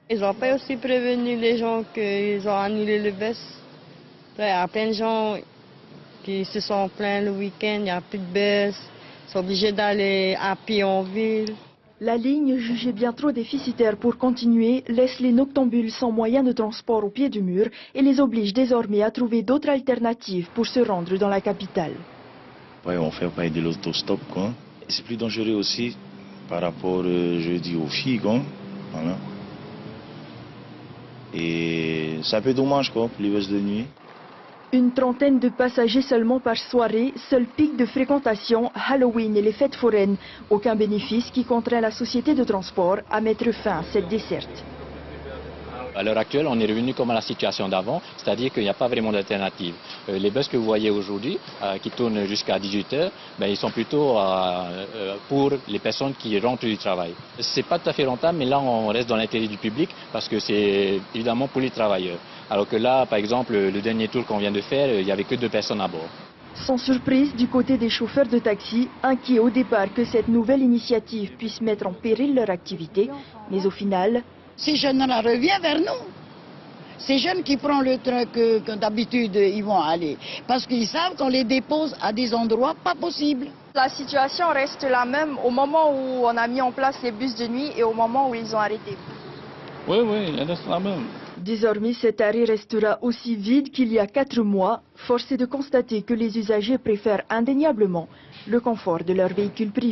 Ils n'ont pas aussi prévenu les gens qu'ils ont annulé le bus. Il y a plein de gens qui se sont plaints le week-end, il n'y a plus de bus, ils sont obligés d'aller à pied en ville. La ligne, jugée bien trop déficitaire pour continuer, laisse les noctambules sans moyen de transport au pied du mur et les oblige désormais à trouver d'autres alternatives pour se rendre dans la capitale. Ouais, on fait pas de l'autostop, quoi. C'est plus dangereux aussi par rapport, je dis, aux filles, quoi. Voilà. Et c'est un peu dommage, quoi, pour les bus de nuit. Une trentaine de passagers seulement par soirée, seul pic de fréquentation, Halloween et les fêtes foraines. Aucun bénéfice qui contraint la société de transport à mettre fin à cette desserte. À l'heure actuelle, on est revenu comme à la situation d'avant, c'est-à-dire qu'il n'y a pas vraiment d'alternative. Les bus que vous voyez aujourd'hui, qui tournent jusqu'à 18h, ils sont plutôt pour les personnes qui rentrent du travail. C'est pas tout à fait rentable, mais là on reste dans l'intérêt du public parce que c'est évidemment pour les travailleurs. Alors que là, par exemple, le dernier tour qu'on vient de faire, il n'y avait que 2 personnes à bord. Sans surprise, du côté des chauffeurs de taxi, inquiets au départ que cette nouvelle initiative puisse mettre en péril leur activité, mais au final... Ces jeunes-là reviennent vers nous. Ces jeunes qui prennent le train que d'habitude ils vont aller. Parce qu'ils savent qu'on les dépose à des endroits pas possibles. La situation reste la même au moment où on a mis en place les bus de nuit et au moment où ils ont arrêté. Oui, elle reste la même. Désormais, cet arrêt restera aussi vide qu'il y a 4 mois. Force est de constater que les usagers préfèrent indéniablement le confort de leur véhicule privé.